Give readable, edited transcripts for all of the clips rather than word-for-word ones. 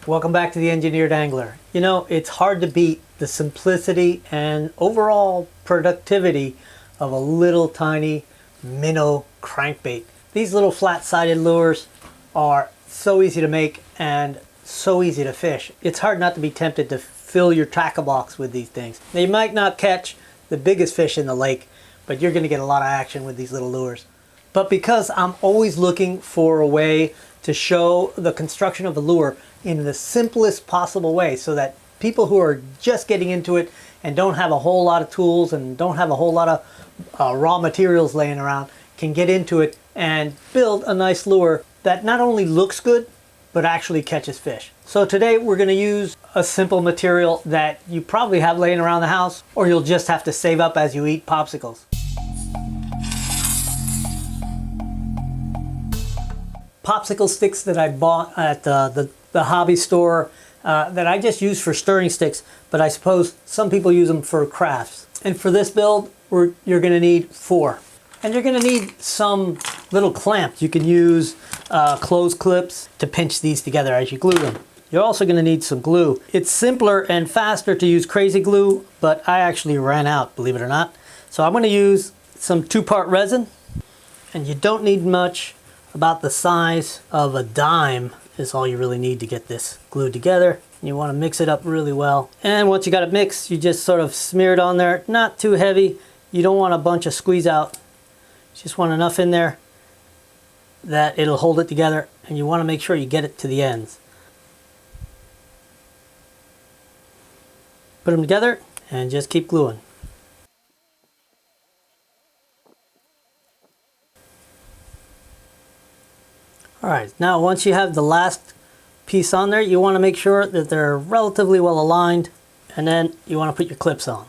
Welcome back to the Engineered Angler. You know, it's hard to beat the simplicity and overall productivity of a little tiny minnow crankbait. These little flat-sided lures are so easy to make and so easy to fish. It's hard not to be tempted to fill your tackle box with these things. They might not catch the biggest fish in the lake, but you're going to get a lot of action with these little lures. But because I'm always looking for a way to show the construction of a lure in the simplest possible way so that people who are just getting into it and don't have a whole lot of tools and don't have a whole lot of raw materials laying around can get into it and build a nice lure that not only looks good but actually catches fish. So today we're going to use a simple material that you probably have laying around the house, or you'll just have to save up as you eat popsicles. Popsicle sticks that I bought at the hobby store that I just use for stirring sticks, but I suppose some people use them for crafts. And for this build, you're going to need 4. And you're going to need some little clamps. You can use clothes clips to pinch these together as you glue them. You're also going to need some glue. It's simpler and faster to use crazy glue, but I actually ran out, believe it or not. So I'm going to use some 2-part resin, and you don't need much. About the size of a dime is all you really need to get this glued together. You want to mix it up really well. And once you got it mixed, you just sort of smear it on there. Not too heavy. You don't want a bunch of squeeze out. You just want enough in there that it'll hold it together, and you want to make sure you get it to the ends. Put them together and just keep gluing. Alright, now once you have the last piece on there, you want to make sure that they're relatively well aligned, and then you want to put your clips on.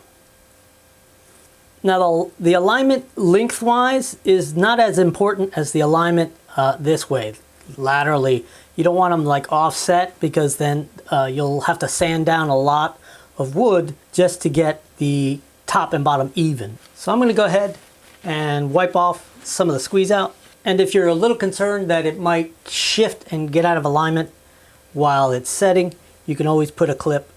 Now the alignment lengthwise is not as important as the alignment this way, laterally. You don't want them like offset, because then you'll have to sand down a lot of wood just to get the top and bottom even. So I'm going to go ahead and wipe off some of the squeeze out. And if you're a little concerned that it might shift and get out of alignment while it's setting, you can always put a clip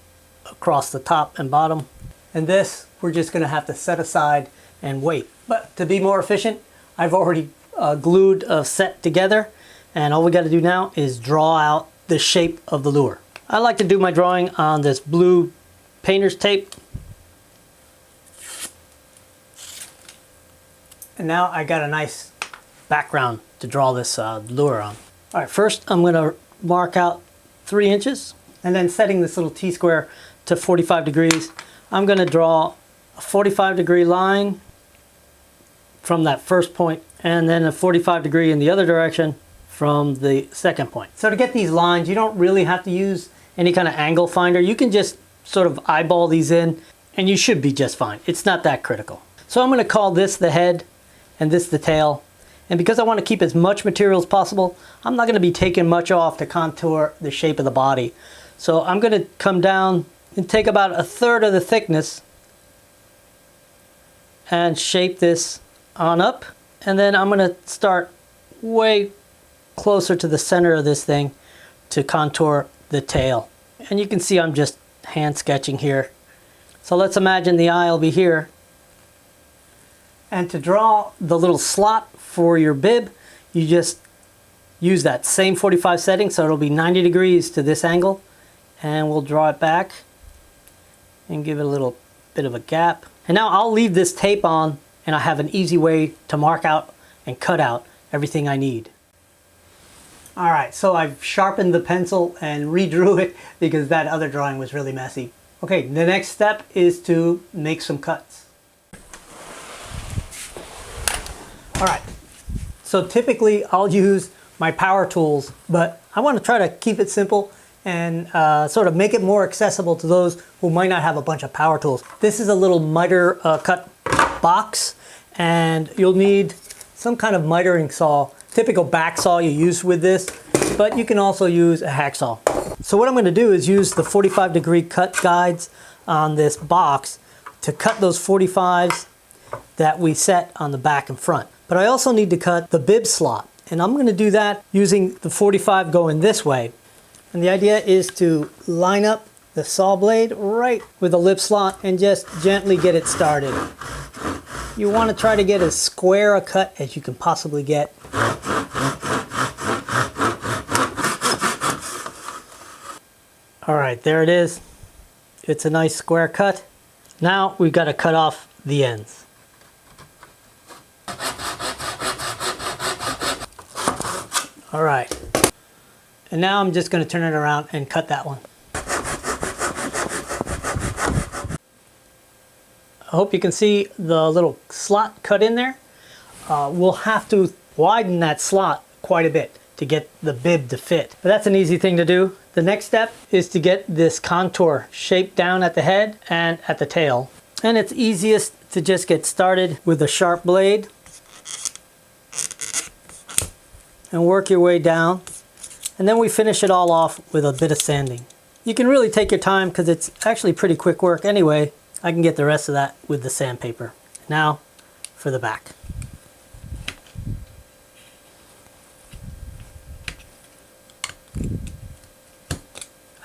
across the top and bottom. And this, we're just going to have to set aside and wait. But to be more efficient, I've already glued a set together, and all we got to do now is draw out the shape of the lure. I like to do my drawing on this blue painter's tape. And now I got a nice background to draw this lure on. All right, first I'm going to mark out 3 inches, and then setting this little T-square to 45 degrees, I'm going to draw a 45-degree line from that first point, and then a 45-degree in the other direction from the second point. So to get these lines, you don't really have to use any kind of angle finder. You can just sort of eyeball these in, and you should be just fine. It's not that critical. So I'm going to call this the head and this the tail. And because I want to keep as much material as possible, I'm not going to be taking much off to contour the shape of the body. So I'm going to come down and take about 1/3 of the thickness and shape this on up. And then I'm going to start way closer to the center of this thing to contour the tail. And you can see I'm just hand sketching here. So let's imagine the eye will be here. And to draw the little slot for your bib, you just use that same 45 setting, so it'll be 90 degrees to this angle, and we'll draw it back and give it a little bit of a gap. And now I'll leave this tape on, and I have an easy way to mark out and cut out everything I need. All right, so I've sharpened the pencil and redrew it because that other drawing was really messy. Okay, the next step is to make some cuts. All right, So typically I'll use my power tools, but I want to try to keep it simple and sort of make it more accessible to those who might not have a bunch of power tools. This is a little miter cut box, and you'll need some kind of mitering saw, typical back saw you use with this, but you can also use a hacksaw. So what I'm going to do is use the 45-degree cut guides on this box to cut those 45s that we set on the back and front. But I also need to cut the bib slot, and I'm going to do that using the 45 going this way. And the idea is to line up the saw blade right with the lip slot and just gently get it started. You want to try to get as square a cut as you can possibly get. All right, there it is. It's a nice square cut. Now we've got to cut off the ends. All right. And now I'm just going to turn it around and cut that one. I hope you can see the little slot cut in there. We'll have to widen that slot quite a bit to get the bib to fit. But that's an easy thing to do. The next step is to get this contour shaped down at the head and at the tail. And it's easiest to just get started with a sharp blade and work your way down. And then we finish it all off with a bit of sanding. You can really take your time because it's actually pretty quick work anyway. I can get the rest of that with the sandpaper. Now for the back.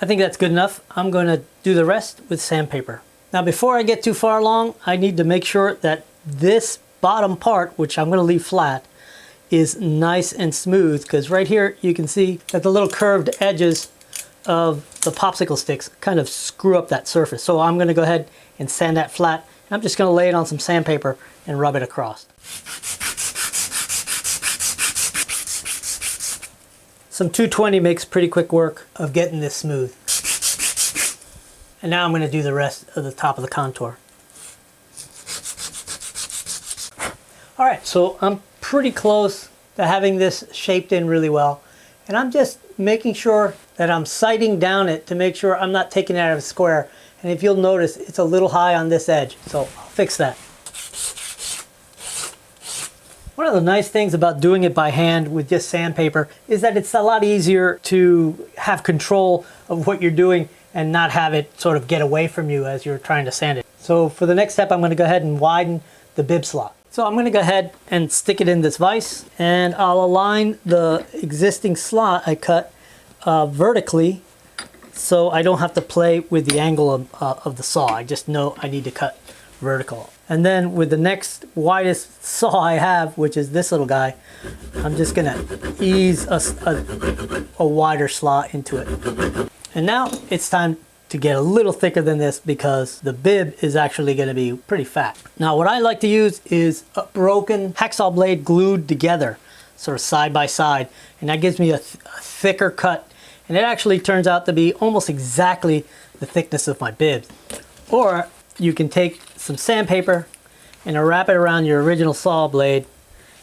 I think that's good enough. I'm going to do the rest with sandpaper. Now before I get too far along, I need to make sure that this bottom part, which I'm going to leave flat, is nice and smooth, because right here you can see that the little curved edges of the popsicle sticks kind of screw up that surface. So I'm going to go ahead and sand that flat. I'm just going to lay it on some sandpaper and rub it across. Some 220 makes pretty quick work of getting this smooth. And now I'm going to do the rest of the top of the contour. All right, so I'm pretty close to having this shaped in really well. And I'm just making sure that I'm sighting down it to make sure I'm not taking it out of a square. And if you'll notice, it's a little high on this edge, so I'll fix that. One of the nice things about doing it by hand with just sandpaper is that it's a lot easier to have control of what you're doing and not have it sort of get away from you as you're trying to sand it. So for the next step, I'm going to go ahead and widen the bib slot. So I'm going to go ahead and stick it in this vise, and I'll align the existing slot I cut vertically so I don't have to play with the angle of the saw. I just know I need to cut vertical. And then with the next widest saw I have, which is this little guy, I'm just going to ease a wider slot into it. And now it's time to get a little thicker than this because the bib is actually going to be pretty fat. Now what I like to use is a broken hacksaw blade glued together, sort of side by side, and that gives me a thicker cut, and it actually turns out to be almost exactly the thickness of my bib. Or you can take some sandpaper and wrap it around your original saw blade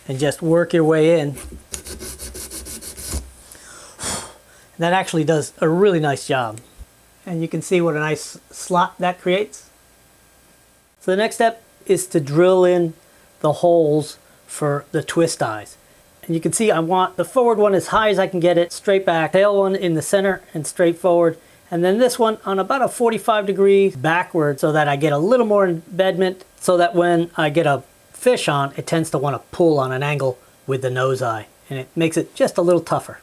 and just work your way in. That actually does a really nice job. And you can see what a nice slot that creates. So the next step is to drill in the holes for the twist eyes. And you can see I want the forward one as high as I can get it, straight back, tail one in the center and straight forward. And then this one on about a 45 degrees backward so that I get a little more embedment so that when I get a fish on, it tends to want to pull on an angle with the nose eye. And it makes it just a little tougher.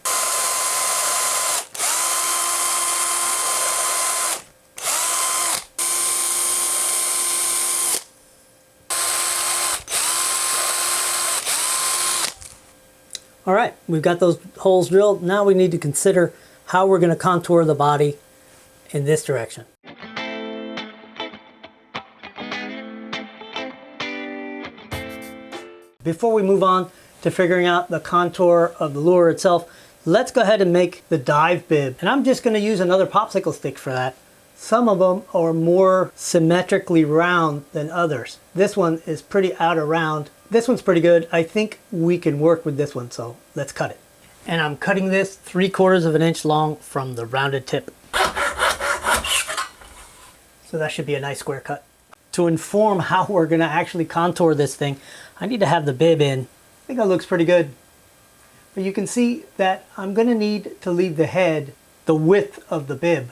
All right, we've got those holes drilled. Now we need to consider how we're going to contour the body in this direction. Before we move on to figuring out the contour of the lure itself, let's go ahead and make the dive bib. And I'm just going to use another popsicle stick for that. Some of them are more symmetrically round than others. This one is pretty outer round This one's pretty good. I think we can work with this one, so let's cut it. And I'm cutting this 3/4 of an inch long from the rounded tip. So that should be a nice square cut. To inform how we're gonna actually contour this thing, I need to have the bib in. I think that looks pretty good. But you can see that I'm gonna need to leave the head the width of the bib.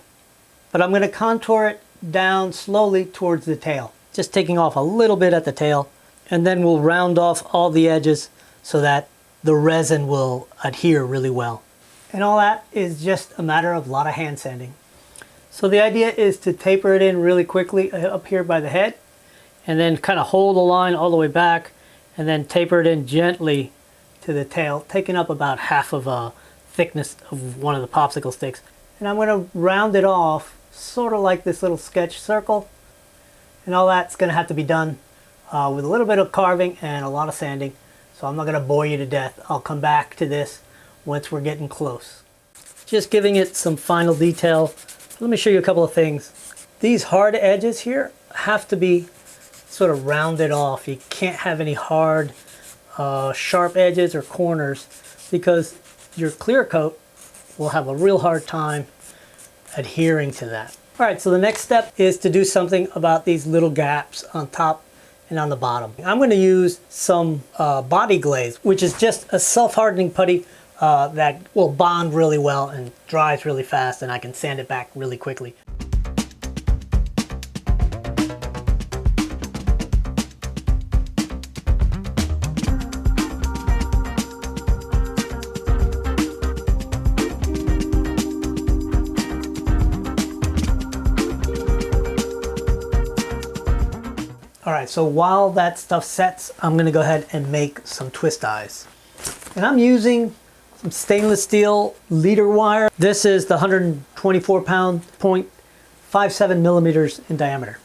But I'm gonna contour it down slowly towards the tail. Just taking off a little bit at the tail. And then we'll round off all the edges so that the resin will adhere really well. And all that is just a matter of a lot of hand sanding. So the idea is to taper it in really quickly up here by the head, and then kind of hold the line all the way back, and then taper it in gently to the tail, taking up about half of a thickness of one of the popsicle sticks. And I'm going to round it off sort of like this little sketch circle, and all that's going to have to be done with a little bit of carving and a lot of sanding. So I'm not going to bore you to death. I'll come back to this once we're getting close. Just giving it some final detail. Let me show you a couple of things. These hard edges here have to be sort of rounded off. You can't have any hard, sharp edges or corners, because your clear coat will have a real hard time adhering to that. All right, so the next step is to do something about these little gaps on top and on the bottom. I'm going to use some body glaze, which is just a self-hardening putty that will bond really well and dries really fast, and I can sand it back really quickly. All right, so while that stuff sets, I'm gonna go ahead and make some twist eyes. And I'm using some stainless steel leader wire. This is the 124 pound point, 5.7 millimeters in diameter.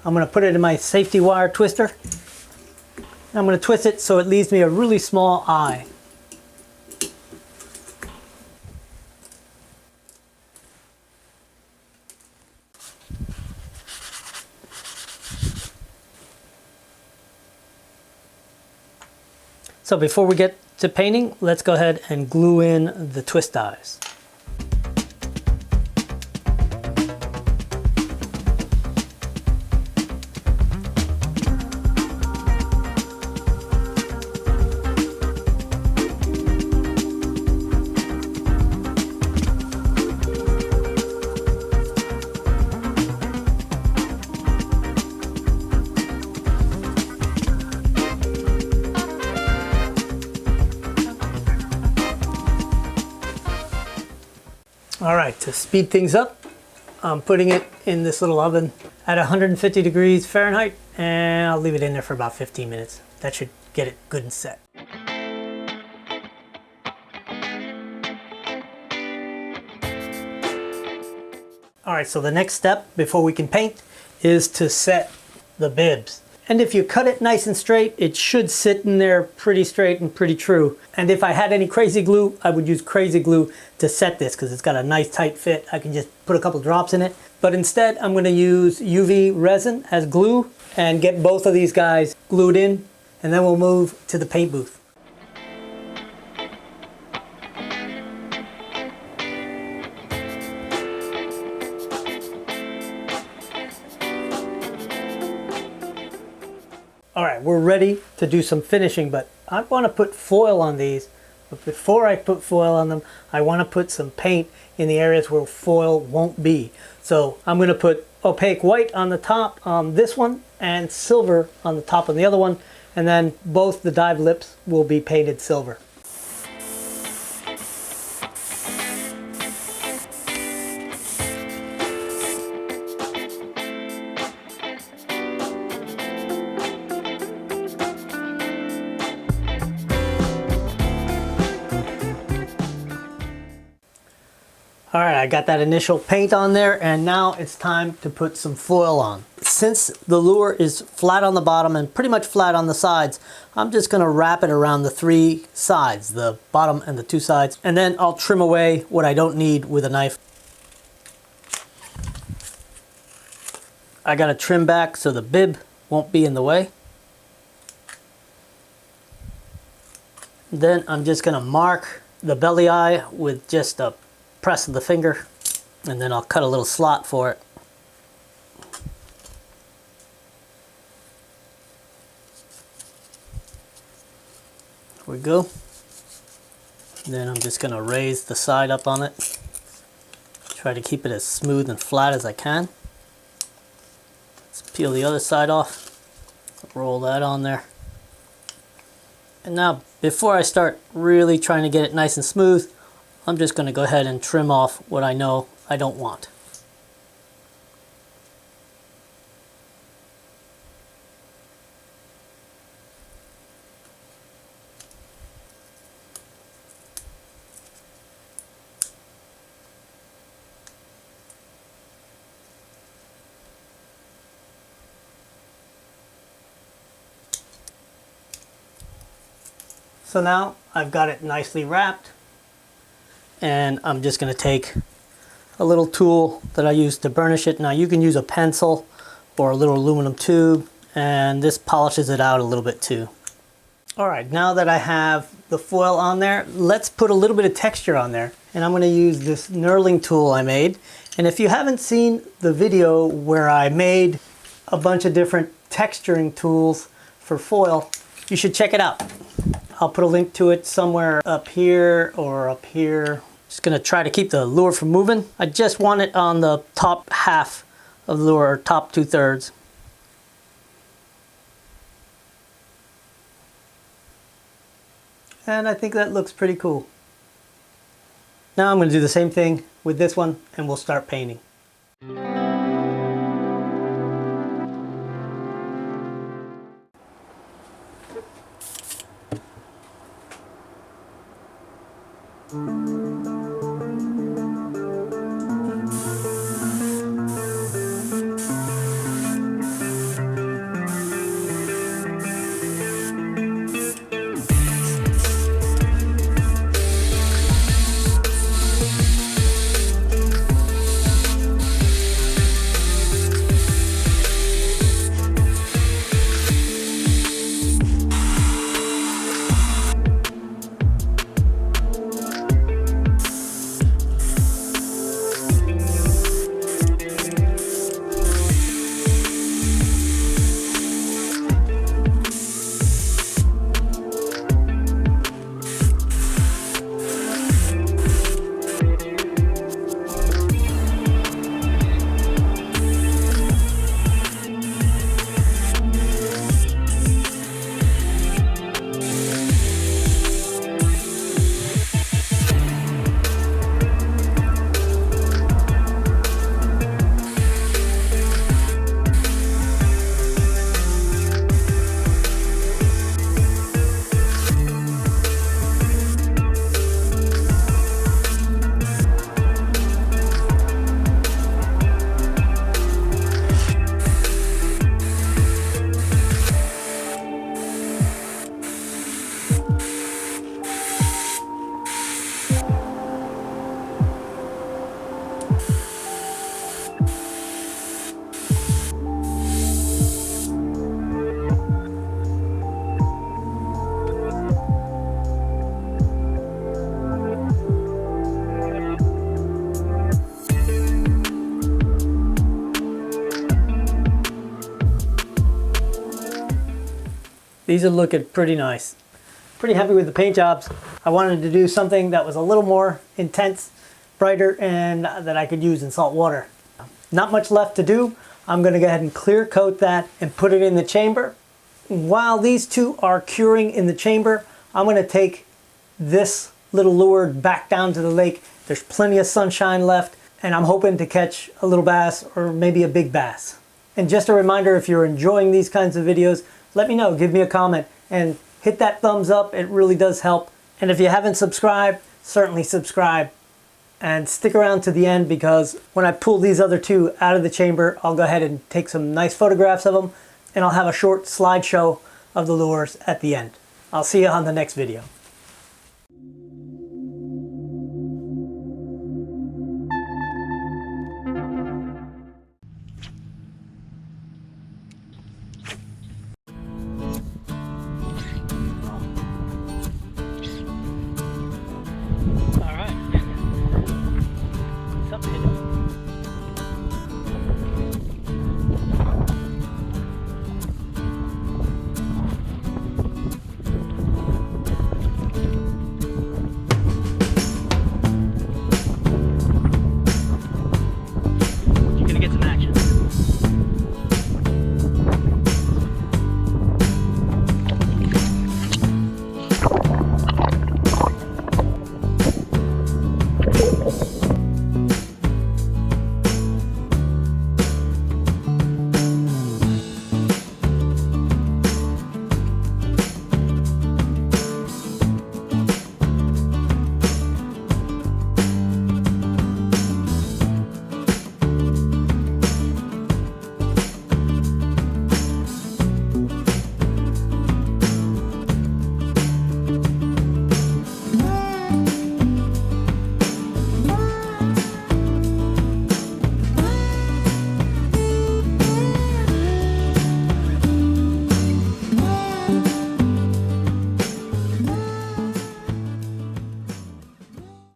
I'm gonna put it in my safety wire twister. And I'm gonna twist it so it leaves me a really small eye. So before we get to painting, let's go ahead and glue in the twist eyes. All right, to speed things up, I'm putting it in this little oven at 150 degrees Fahrenheit, and I'll leave it in there for about 15 minutes. That should get it good and set. All right, so the next step before we can paint is to set the bibs. And if you cut it nice and straight, it should sit in there pretty straight and pretty true. And if I had any crazy glue, I would use crazy glue to set this because it's got a nice tight fit. I can just put a couple drops in it. But instead, I'm going to use UV resin as glue and get both of these guys glued in. And then we'll move to the paint booth. All right, we're ready to do some finishing, but I want to put foil on these. But before I put foil on them, I want to put some paint in the areas where foil won't be. So I'm going to put opaque white on the top on this one and silver on the top on the other one. And then both the dive lips will be painted silver. All right, I got that initial paint on there, and now it's time to put some foil on. Since the lure is flat on the bottom and pretty much flat on the sides, I'm just gonna wrap it around the three sides, the bottom and the two sides, and then I'll trim away what I don't need with a knife. I gotta trim back so the bib won't be in the way. Then I'm just going to mark the belly eye with just a press of the finger, and then I'll cut a little slot for it. There we go. And then I'm just going to raise the side up on it. Try to keep it as smooth and flat as I can. Let's peel the other side off. Roll that on there. And now, before I start really trying to get it nice and smooth, I'm just going to go ahead and trim off what I know I don't want. So now I've got it nicely wrapped, and I'm just going to take a little tool that I use to burnish it. Now you can use a pencil or a little aluminum tube, and this polishes it out a little bit too. Alright, now that I have the foil on there, let's put a little bit of texture on there. And I'm going to use this knurling tool I made. And if you haven't seen the video where I made a bunch of different texturing tools for foil, you should check it out. I'll put a link to it somewhere up here or up here. Just gonna try to keep the lure from moving. I just want it on the top half of the lure, or top 2/3. And I think that looks pretty cool. Now I'm gonna do the same thing with this one, and we'll start painting. These are looking pretty nice. Pretty happy with the paint jobs. I wanted to do something that was a little more intense, brighter, and that I could use in salt water. Not much left to do. I'm going to go ahead and clear coat that and put it in the chamber. While these two are curing in the chamber, I'm going to take this little lure back down to the lake. There's plenty of sunshine left, and I'm hoping to catch a little bass or maybe a big bass. And just a reminder, if you're enjoying these kinds of videos, let me know, give me a comment, and hit that thumbs up. It really does help. And if you haven't subscribed, certainly subscribe. And stick around to the end, because when I pull these other two out of the chamber, I'll go ahead and take some nice photographs of them, and I'll have a short slideshow of the lures at the end. I'll see you on the next video.